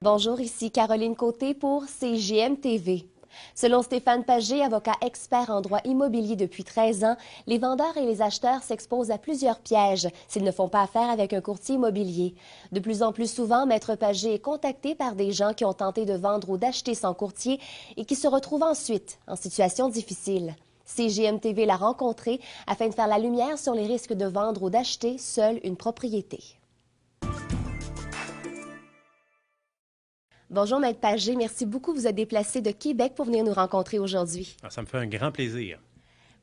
Bonjour, ici Caroline Côté pour CJM TV. Selon Stéphane Pagé, avocat expert en droit immobilier depuis 13 ans, les vendeurs et les acheteurs s'exposent à plusieurs pièges s'ils ne font pas affaire avec un courtier immobilier. De plus en plus souvent, Maître Pagé est contacté par des gens qui ont tenté de vendre ou d'acheter sans courtier et qui se retrouvent ensuite en situation difficile. CJM TV l'a rencontré afin de faire la lumière sur les risques de vendre ou d'acheter seule une propriété. Bonjour, Maître Pagé. Merci beaucoup. Vous êtes déplacé de Québec pour venir nous rencontrer aujourd'hui. Ça me fait un grand plaisir.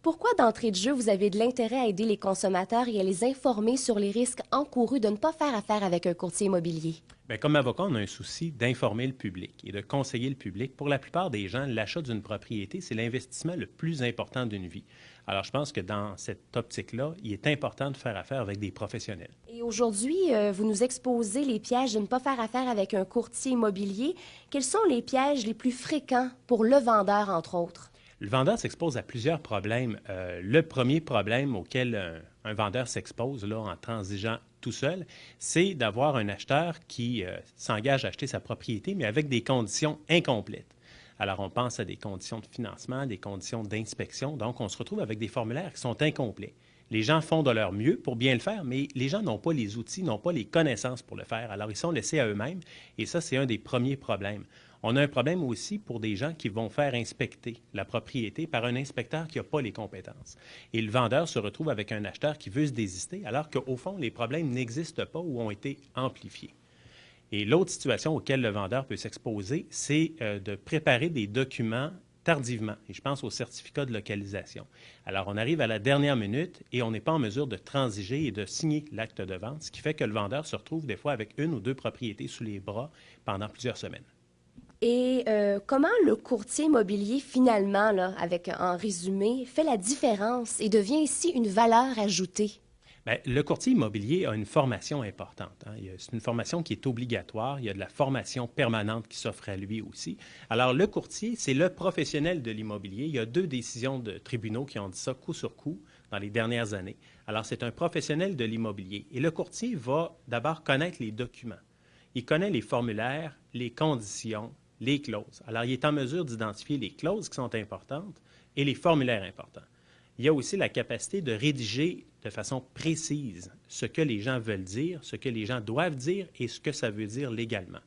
Pourquoi, d'entrée de jeu, vous avez de l'intérêt à aider les consommateurs et à les informer sur les risques encourus de ne pas faire affaire avec un courtier immobilier? Bien, comme avocat, on a un souci d'informer le public et de conseiller le public. Pour la plupart des gens, l'achat d'une propriété, c'est l'investissement le plus important d'une vie. Alors, je pense que dans cette optique-là, il est important de faire affaire avec des professionnels. Et aujourd'hui, vous nous exposez les pièges de ne pas faire affaire avec un courtier immobilier. Quels sont les pièges les plus fréquents pour le vendeur, entre autres? Le vendeur s'expose à plusieurs problèmes. Le premier problème auquel un vendeur s'expose là, en transigeant tout seul, c'est d'avoir un acheteur qui s'engage à acheter sa propriété, mais avec des conditions incomplètes. Alors, on pense à des conditions de financement, des conditions d'inspection. Donc, on se retrouve avec des formulaires qui sont incomplets. Les gens font de leur mieux pour bien le faire, mais les gens n'ont pas les outils, n'ont pas les connaissances pour le faire. Alors, ils sont laissés à eux-mêmes et ça, c'est un des premiers problèmes. On a un problème aussi pour des gens qui vont faire inspecter la propriété par un inspecteur qui n'a pas les compétences. Et le vendeur se retrouve avec un acheteur qui veut se désister, alors qu'au fond, les problèmes n'existent pas ou ont été amplifiés. Et l'autre situation auquel le vendeur peut s'exposer, c'est de préparer des documents tardivement. Et je pense au certificat de localisation. Alors, on arrive à la dernière minute et on n'est pas en mesure de transiger et de signer l'acte de vente, ce qui fait que le vendeur se retrouve des fois avec une ou deux propriétés sous les bras pendant plusieurs semaines. Et comment le courtier immobilier, finalement, là, en résumé, fait la différence et devient ici une valeur ajoutée? Bien, le courtier immobilier a une formation importante. C'est une formation qui est obligatoire. Il y a de la formation permanente qui s'offre à lui aussi. Alors, le courtier, c'est le professionnel de l'immobilier. Il y a 2 décisions de tribunaux qui ont dit ça coup sur coup dans les dernières années. Alors, c'est un professionnel de l'immobilier. Et le courtier va d'abord connaître les documents. Il connaît les formulaires, les conditions, les clauses. Alors, il est en mesure d'identifier les clauses qui sont importantes et les formulaires importants. Il y a aussi la capacité de rédiger de façon précise ce que les gens veulent dire, ce que les gens doivent dire et ce que ça veut dire légalement.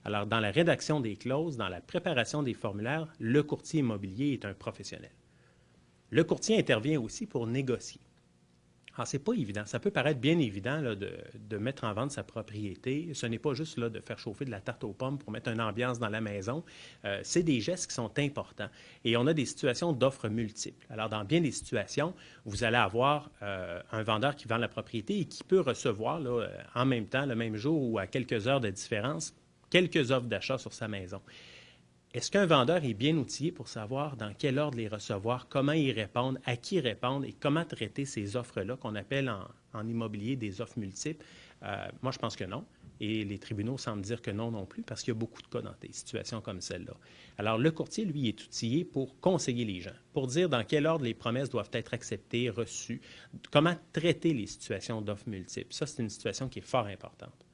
Alors, dans la rédaction des clauses, dans la préparation des formulaires, le courtier immobilier est un professionnel. Le courtier intervient aussi pour négocier. Alors, ce n'est pas évident. Ça peut paraître bien évident là, de mettre en vente sa propriété. Ce n'est pas juste là, de faire chauffer de la tarte aux pommes pour mettre une ambiance dans la maison. C'est des gestes qui sont importants. Et on a des situations d'offres multiples. Alors, dans bien des situations, vous allez avoir un vendeur qui vend la propriété et qui peut recevoir là, en même temps, le même jour ou à quelques heures de différence, quelques offres d'achat sur sa maison. Est-ce qu'un vendeur est bien outillé pour savoir dans quel ordre les recevoir, comment y répondre, à qui répondre et comment traiter ces offres-là qu'on appelle en immobilier des offres multiples? Moi, je pense que non. Et les tribunaux semblent dire que non non plus parce qu'il y a beaucoup de cas dans des situations comme celle-là. Alors, le courtier, lui, est outillé pour conseiller les gens, pour dire dans quel ordre les promesses doivent être acceptées, reçues, comment traiter les situations d'offres multiples. Ça, c'est une situation qui est fort importante.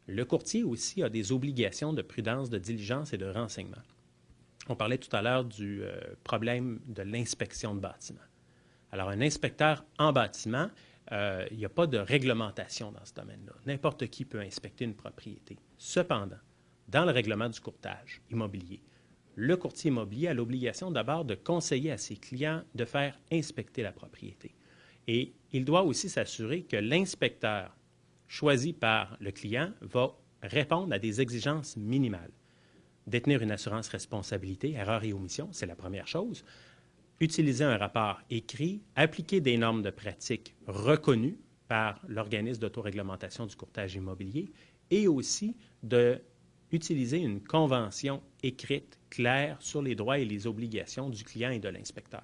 Le courtier aussi a des obligations de prudence, de diligence et de renseignement. On parlait tout à l'heure du problème de l'inspection de bâtiment. Alors, un inspecteur en bâtiment, il n'y a pas de réglementation dans ce domaine-là. N'importe qui peut inspecter une propriété. Cependant, dans le règlement du courtage immobilier, le courtier immobilier a l'obligation d'abord de conseiller à ses clients de faire inspecter la propriété. Et il doit aussi s'assurer que l'inspecteur choisi par le client va répondre à des exigences minimales. Détenir une assurance responsabilité, erreur et omission, c'est la première chose. Utiliser un rapport écrit, appliquer des normes de pratique reconnues par l'organisme d'autoréglementation du courtage immobilier et aussi d'utiliser une convention écrite, claire, sur les droits et les obligations du client et de l'inspecteur.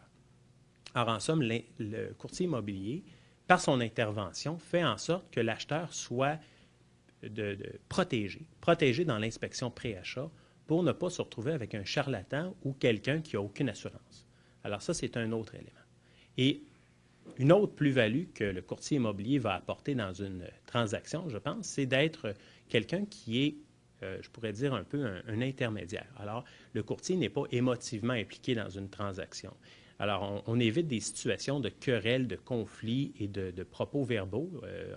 Alors, en somme, le courtier immobilier, par son intervention, fait en sorte que l'acheteur soit protégé dans l'inspection pré-achat pour ne pas se retrouver avec un charlatan ou quelqu'un qui n'a aucune assurance. Alors ça, c'est un autre élément. Et une autre plus-value que le courtier immobilier va apporter dans une transaction, je pense, c'est d'être quelqu'un qui est je pourrais dire un peu un intermédiaire. Alors, le courtier n'est pas émotivement impliqué dans une transaction. Alors, on évite des situations de querelles, de conflits et de propos verbaux.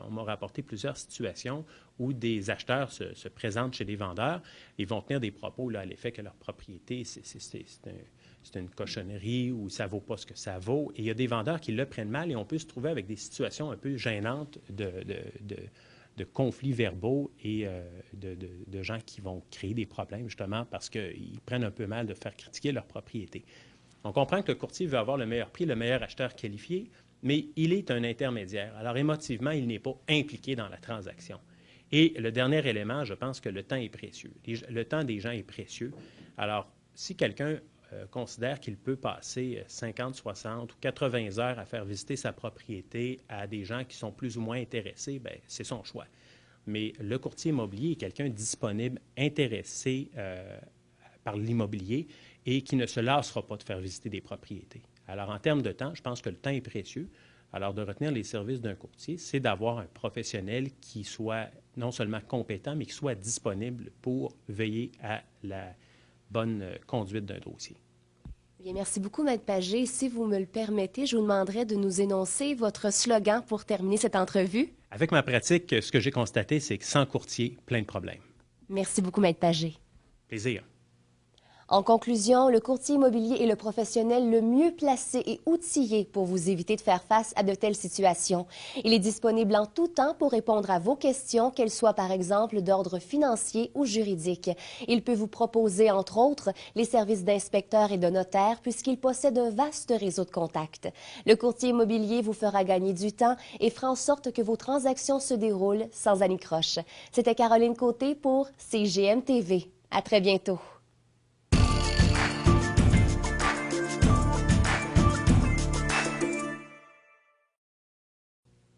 On m'a rapporté plusieurs situations où des acheteurs se présentent chez des vendeurs. Ils vont tenir des propos là, à l'effet que leur propriété, c'est une cochonnerie ou ça ne vaut pas ce que ça vaut. Et il y a des vendeurs qui le prennent mal et on peut se trouver avec des situations un peu gênantes de conflits verbaux et de gens qui vont créer des problèmes justement parce qu'ils prennent un peu mal de faire critiquer leur propriété. On comprend que le courtier veut avoir le meilleur prix, le meilleur acheteur qualifié, mais il est un intermédiaire. Alors, émotivement, il n'est pas impliqué dans la transaction. Et le dernier élément, je pense que le temps est précieux. Le temps des gens est précieux. Alors, si quelqu'un considère qu'il peut passer 50, 60 ou 80 heures à faire visiter sa propriété à des gens qui sont plus ou moins intéressés, bien, c'est son choix. Mais le courtier immobilier est quelqu'un disponible, intéressé par l'immobilier et qui ne se lassera pas de faire visiter des propriétés. Alors, en termes de temps, je pense que le temps est précieux. Alors, de retenir les services d'un courtier, c'est d'avoir un professionnel qui soit non seulement compétent, mais qui soit disponible pour veiller à la bonne conduite d'un dossier. Bien, merci beaucoup, Maître Pagé. Si vous me le permettez, je vous demanderai de nous énoncer votre slogan pour terminer cette entrevue. Avec ma pratique, ce que j'ai constaté, c'est que sans courtier, plein de problèmes. Merci beaucoup, Maître Pagé. Plaisir. En conclusion, le courtier immobilier est le professionnel le mieux placé et outillé pour vous éviter de faire face à de telles situations. Il est disponible en tout temps pour répondre à vos questions, qu'elles soient par exemple d'ordre financier ou juridique. Il peut vous proposer, entre autres, les services d'inspecteur et de notaire puisqu'il possède un vaste réseau de contacts. Le courtier immobilier vous fera gagner du temps et fera en sorte que vos transactions se déroulent sans anicroche. C'était Caroline Côté pour CGM TV. À très bientôt.